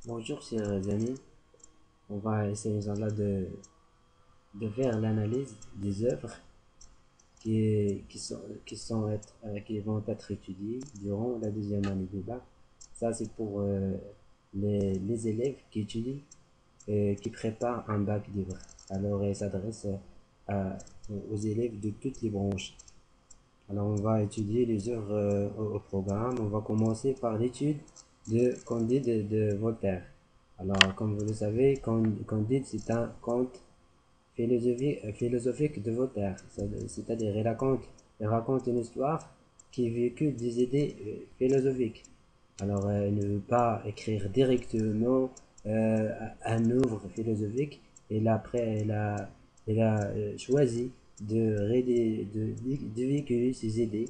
Bonjour chers amis, on va essayer Inch'Allah de faire l'analyse des œuvres qui vont être étudiées durant la deuxième année du bac. Ça c'est pour les élèves qui étudient et qui préparent un bac libre. Alors il s'adresse aux élèves de toutes les branches. Alors on va étudier les œuvres au programme. On va commencer par l'étude de Candide de Voltaire. Alors comme vous le savez, Candide c'est un conte philosophique de Voltaire. C'est-à-dire il raconte une histoire qui véhicule des idées philosophiques. Alors il ne veut pas écrire directement un œuvre philosophique. Et après il a choisi de véhiculer ses idées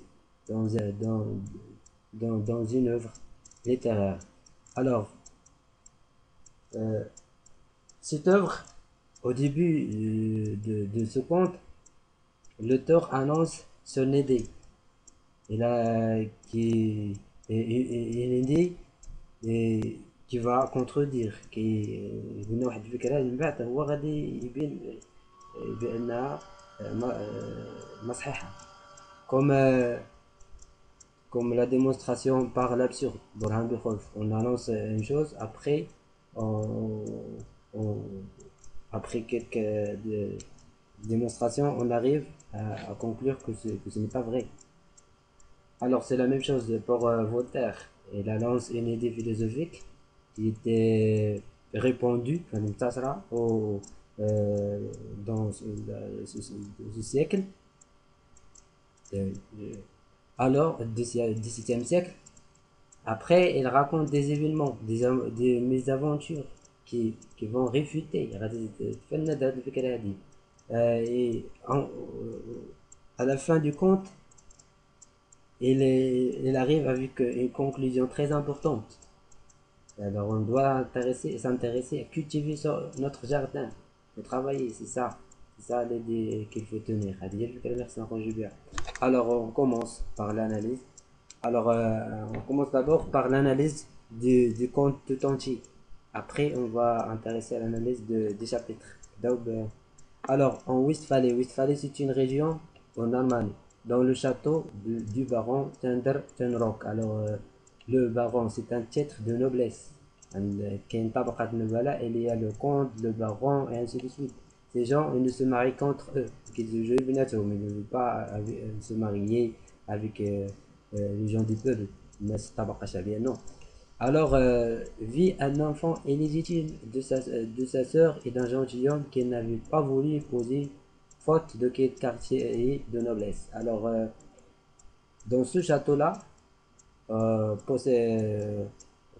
dans une œuvre littéraire. Alors, cette œuvre, au début de ce conte, l'auteur annonce son idée. Il a une idée qui va contredire qui قلنا واحد الفكرة من بعد هو غادي يبين بأنها ما صحيحة comme comme la démonstration par l'absurde. On annonce une chose, après on, on- après quelques démonstrations on arrive à conclure que ce n'est pas vrai. Alors c'est la même chose pour Voltaire. Il annonce une idée philosophique qui était répandue dans ce siècle. Euh, Alors, XVIIe siècle, après, il raconte des événements, des mésaventures qui vont réfuter. Et à la fin du conte, il arrive avec une conclusion très importante. Alors, on doit s'intéresser à cultiver notre jardin, de travailler, c'est ça. C'est ça l'idée qu'il faut tenir. Alors, on commence par l'analyse. Alors, on commence d'abord par l'analyse du conte tout entier. Après, on va intéresser à l'analyse des chapitres. Donc, alors, en Westphalie, c'est une région en Allemagne, dans le château du baron Tenrock. Alors, le baron, c'est un titre de noblesse. كاين طبقة نبلاء il y a le comte, le baron et ainsi de suite. Ces gens, ils ne se marient qu'entre eux. Ils ne veulent pas se marier avec les gens du peuple. Mais c'est طبقة شعبية, non. Alors, vit un enfant illégitime de sa sœur et d'un gentilhomme qui n'avait pas voulu épouser, faute de quel quartier et de noblesse. Alors, dans ce château-là, euh, possédé,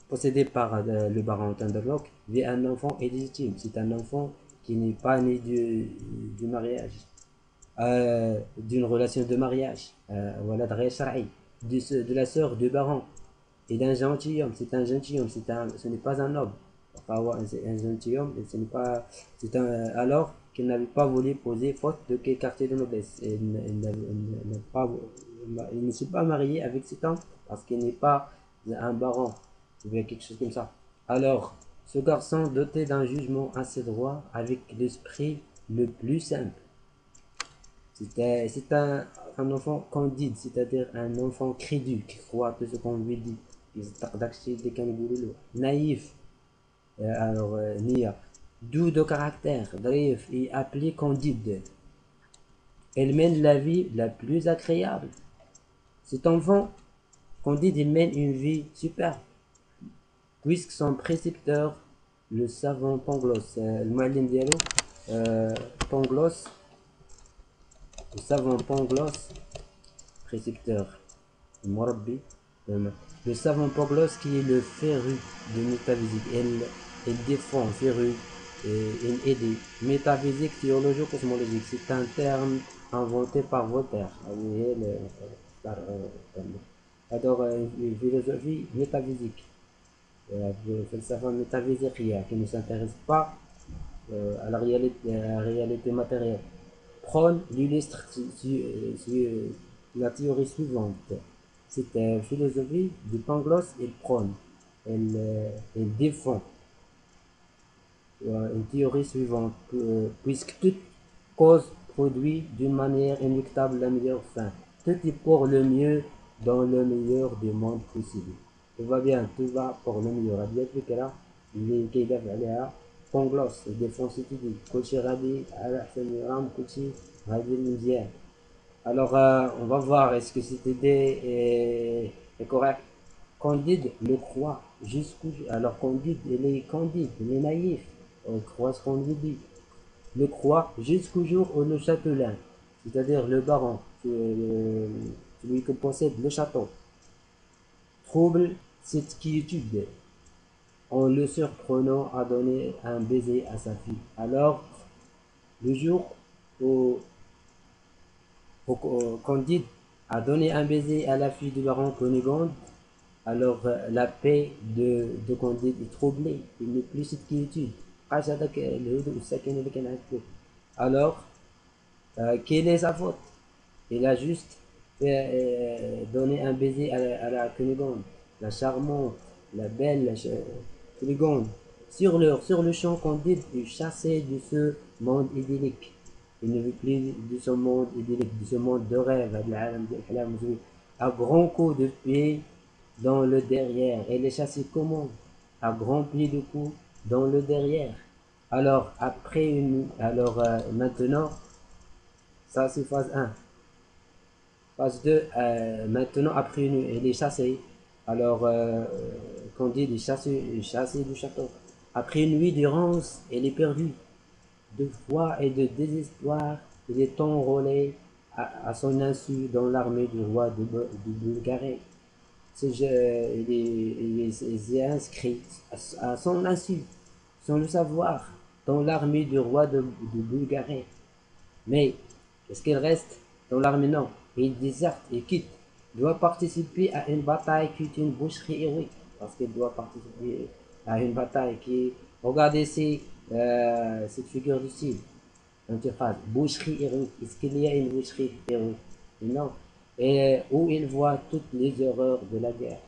possédé par le baron Thunderlock, vit un enfant illégitime. C'est un enfant qui n'est pas né du mariage, d'une relation de mariage, voilà, de la sœur du baron et d'un gentilhomme. C'est un gentilhomme, ce n'est pas un noble. Enfin, c'est un gentilhomme, ce n'est pas, c'est un, alors qu'il n'avait pas voulu poser faute de quel quartier de noblesse. Il ne s'est pas marié avec cet homme parce qu'il n'est pas un baron ou bien quelque chose comme ça. Alors, ce garçon doté d'un jugement assez droit avec l'esprit le plus simple. C'est un enfant candide, c'est-à-dire un enfant crédule qui croit tout ce qu'on lui dit. Naïf, alors Nia, doux de caractère, bref et appelé candide. Elle mène la vie la plus agréable. Cet enfant, candide, il mène une vie superbe, puisque son précepteur, le savant Pangloss, le muallim diallo, Pangloss, le savant Pangloss, précepteur, Morabbi, le savant Pangloss qui est le féru de métaphysique. Elle défend féru une idée métaphysique théologico-cosmologique. C'est un terme inventé par Voltaire. Alors, une philosophie métaphysique, falsafa métaphysique qui ne s'intéresse pas à la réalité matérielle. Prône l'illustre la théorie suivante. Cette philosophie de Pangloss, elle prône, elle défend une théorie suivante, puisque toute cause produit d'une manière inéluctable la meilleure fin. Tout est pour le mieux dans le meilleur des mondes possibles. Tout va bien, tout va pour le meilleur. هذه الفكرة اللي كيدافع عليها بونغلوس يديفون سيتي دي كلشي غادي على حسن يرام كلشي غادي مزيان. Alors, on va voir est-ce que cette idée est correcte. Candide le croit jusqu'où. Alors, Candide, il est candide, il est naïf. On croit ce qu'on lui dit. Le croit jusqu'au jour où le châtelain, c'est-à-dire le baron, celui qui possède le château, trouble cette quiétude en le surprenant à donner un baiser à sa fille. Alors, le jour où Candide a donné un baiser à la fille du baron Cunégonde, alors la paix de Candide est troublée. Il n'est plus cette quiétude. Alors, quelle est sa faute? Il a juste donné un baiser à la Cunégonde, la charmante, la belle Cunégonde. Sur le champ, Candide est chassé de ce monde idyllique. Il ne veut plus de ce monde idyllique, de ce monde de rêve, à grands coups de pied dans le derrière. Elle est chassée comment? À grands pieds de coups dans le derrière. Alors, maintenant, ça c'est phase 1. Phase 2, maintenant, après elle est chassée. Alors, Candide est chassé du château. Après une nuit d'errance, elle est perdue. De foi et de désespoir, il est enrôlé à son insu dans l'armée du roi de Bulgarie. Il est inscrit à son insu, sans le savoir, dans l'armée du roi de Bulgarie. Mais, est-ce qu'il reste dans l'armée? Non. Il déserte et quitte. Il doit participer à une bataille qui est une boucherie héroïque. Parce qu'il doit participer à une bataille qui... Regardez cette figure du style. Interface. Boucherie héroïque. Est-ce qu'il y a une boucherie héroïque? Non. Et où il voit toutes les horreurs de la guerre.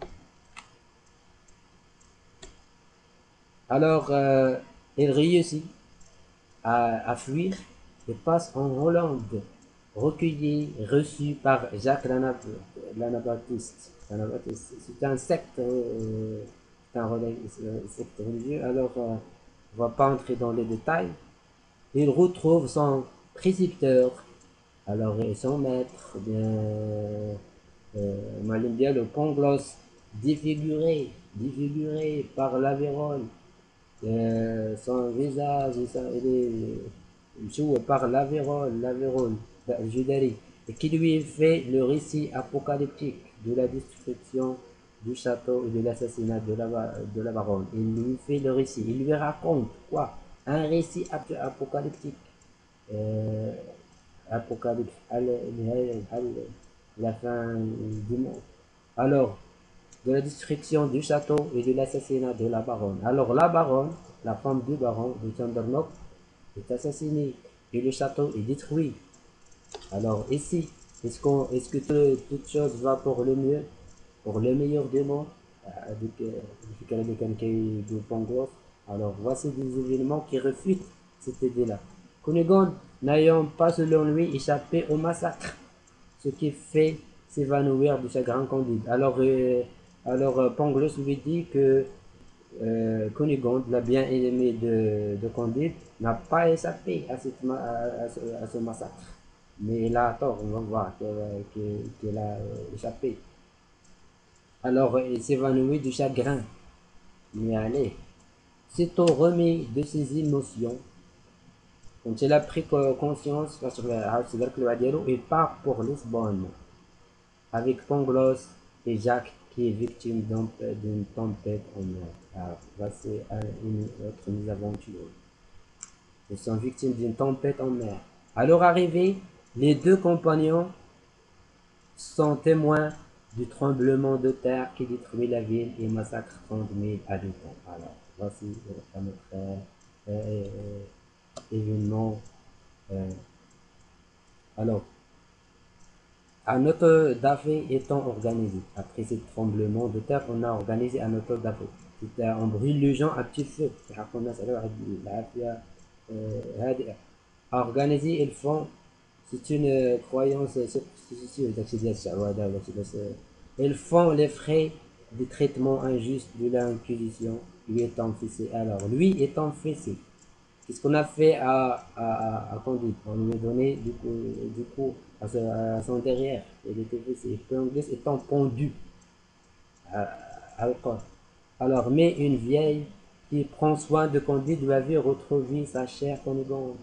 Alors, il réussit à fuir et passe en Hollande, recueilli, reçu par Jacques l'Anabaptiste. C'est un secte, secte religieux. Alors, on ne va pas entrer dans les détails. Il retrouve son précepteur, alors son maître, bien le Pangloss, défiguré par la vérole. Son visage par la vérole Judari, et qui lui fait le récit apocalyptique de la destruction du château et de l'assassinat de la baronne. Il lui fait le récit, il lui raconte quoi? Un récit apocalyptique. Apocalypse, la fin du monde. Alors, de la destruction du château et de l'assassinat de la baronne. Alors la baronne, la femme du baron de Chandernok, est assassinée et le château est détruit. Alors ici, est-ce que toute chose va pour le mieux, pour le meilleur des mondes, alors voici des événements qui refutent cette idée-là. Cunégonde n'ayant pas selon lui échappé au massacre, ce qui fait s'évanouir de chagrin Candide. Alors Pangloss lui dit que Cunégonde, la bien-aimée de Candide, n'a pas échappé à ce massacre. Mais elle a tort, on va voir qu'elle a échappé. Alors il s'évanouit du chagrin. Mais allez, s'étant remis de ses émotions, quand il a pris conscience, il part pour Lisbonne avec Pangloss et Jacques qui est victime d'une tempête en mer. Alors, voici une autre mésaventure. Ils sont victimes d'une tempête en mer. À leur arrivée, les deux compagnons sont témoins du tremblement de terre qui détruit la ville et massacre 30 000 habitants. Alors, voici notre événement. Alors, un autre d'affaires étant organisé. Après ce tremblement de terre, on a organisé un autre d'affaires. On brûle les gens à petit feu. يحقوا الناس على واحد العافية هادئة. Organiser, ils font, c'est une croyance superstitieuse داكشي ديال الشعوذة وداكشي باش ils font les frais du traitement injuste de l'inquisition lui étant fessé. Alors lui étant fessé, qu'est-ce qu'on a fait à Candide? On lui a donné du coup à son derrière, il était fessé. Et puis en anglais étant pendu à le corps. Alors mais une vieille qui prend soin de Candide lui avait retrouvé sa chère conigante,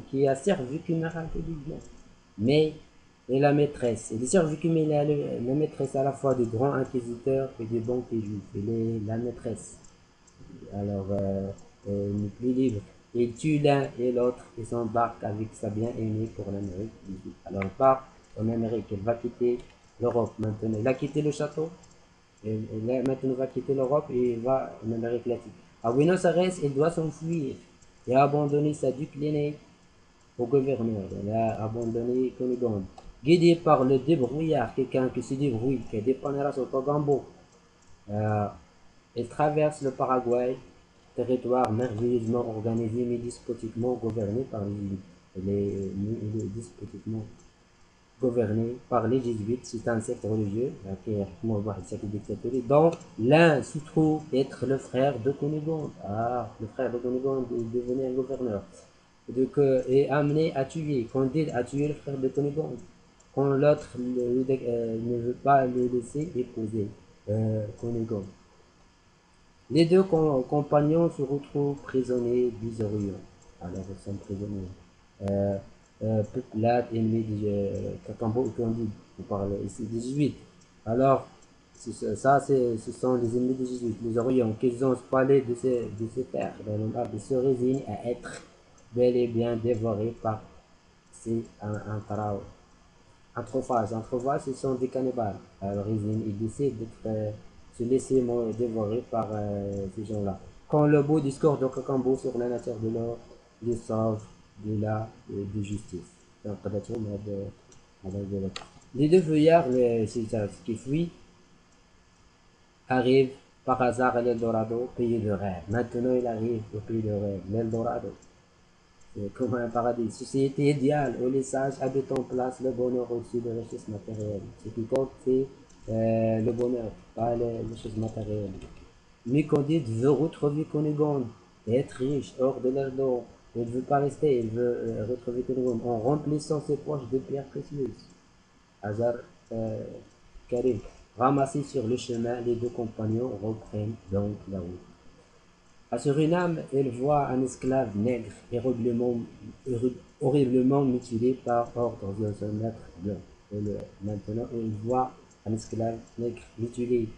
qui a servi qu'une rapidement. Mais et la maîtresse, elle est servie comme la maîtresse à la fois du grand inquisiteur et du banquier juif. Elle est la maîtresse. Alors, elle n'est plus libre. Il tue l'un et l'autre et s'embarque avec sa bien-aimée pour l'Amérique du Sud. Alors, elle part en Amérique. Elle va quitter l'Europe maintenant. Elle a quitté le château. Maintenant, va quitter l'Europe et va en Amérique latine. À Buenos Aires, elle doit s'enfuir et abandonner sa duc l'aîné au gouverneur. Elle a abandonné Cunégonde. Guidé par le débrouillard, quelqu'un qui se débrouille, qui dépannera sur Togambo, elle traverse le Paraguay, territoire merveilleusement organisé mais despotiquement gouverné par les Jésuites. Il est despotiquement gouverné par les Jésuites. C'est un secte religieux dont l'un se trouve être le frère de Cunégonde. Le frère de Cunégonde est devenu un gouverneur. Donc, est amené à tuer. Candide a tué le frère de Cunégonde. Quand l'autre ne veut pas le laisser épouser Cunégonde. Les deux compagnons se retrouvent prisonniers d'Isorion. Alors, ils sont prisonniers. Peuplade ennemie de Cacambo et Candide. On parle ici des Jésuites. Alors, ça, ce sont les ennemis des Jésuites, les Orions, qu'ils ont spoilés de ces terres. Ils se résignent à être bel et bien dévorés par ces anthrophages. Anthrophages, ce sont des cannibales à l'origine. Ils décident d'être se laisser dévorer par ces gens-là. Quand le beau discours de Cacambo sur la nature de l'or, les sauve de la de justice. Donc, les deux feuillards, qui fuient, arrivent par hasard à l'Eldorado, pays de rêve. Maintenant, il arrive au pays de rêve, l'Eldorado. C'est comme un paradis. Société idéale où les sages habitent en place le bonheur au-dessus des richesses matérielles. Ce qui compte, c'est le bonheur, pas les choses matérielles. Mais Candide veut retrouver Cunégonde et être riche hors de l'âge d'or. Il ne veut pas rester, il veut retrouver Cunégonde en remplissant ses poches de pierres précieuses. Hasard Karim. Ramassés sur le chemin, les deux compagnons reprennent donc la route. À Suriname, elle voit un esclave nègre horriblement mutilé par ordre de son maître blanc. Maintenant, elle voit un esclave nègre mutilé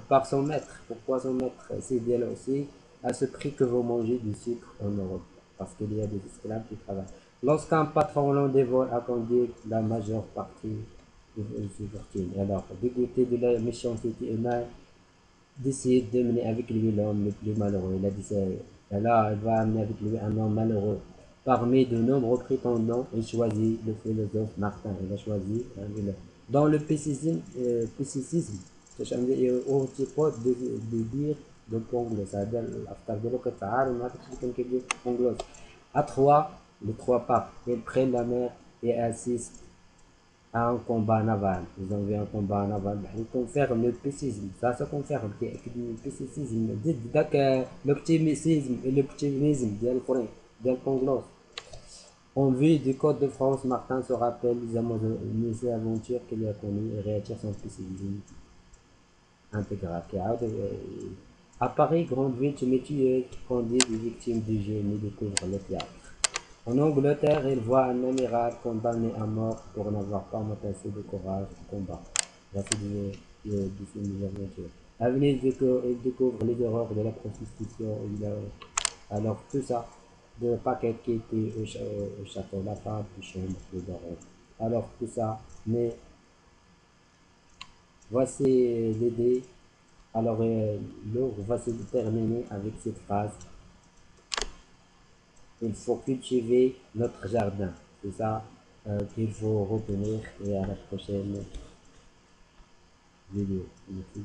par son maître. Pourquoi son maître? C'est bien aussi à ce prix que vous mangez du sucre en Europe. Parce qu'il y a des esclaves qui travaillent. Lorsqu'un patron l'en dévore à Candide, la majeure partie de ses fortunes. Alors, dégoûté de la méchanceté humaine, décide de mener avec lui l'homme le plus malheureux. Il a dit ça. Et là, il va amener avec lui un homme malheureux. Parmi de nombreux prétendants, il choisit le philosophe Martin. Il a choisi dans le pessimisme, c'est un antipode de dire de Ponglos. C'est-à-dire, à trois, les trois papes, ils prennent la mer et assistent à un combat naval. Ils ont vu un combat naval. Ils confirment le pessimisme. Ça confirme le pessimisme. L'optimisme et l'optimisme de Ponglos. En vue du Côte de France, Martin se rappelle les aventures qu'il a connues et réattire son pessimisme intégral. À Paris, grande ville tumultueuse, Candide est victime du génie, découvre le théâtre. En Angleterre, il voit un amiral condamné à mort pour n'avoir pas montré assez de courage au combat. Voici du film des aventures. À Venise, il découvre les horreurs de la prostitution. Alors tout ça, de paquets qui étaient au château, la femme, les chambres, les horreurs. Alors tout ça, mais voici l'idée. Alors l'œuvre va se terminer avec cette phrase. Il faut cultiver notre jardin. C'est ça qu'il faut retenir et à la prochaine vidéo. Merci.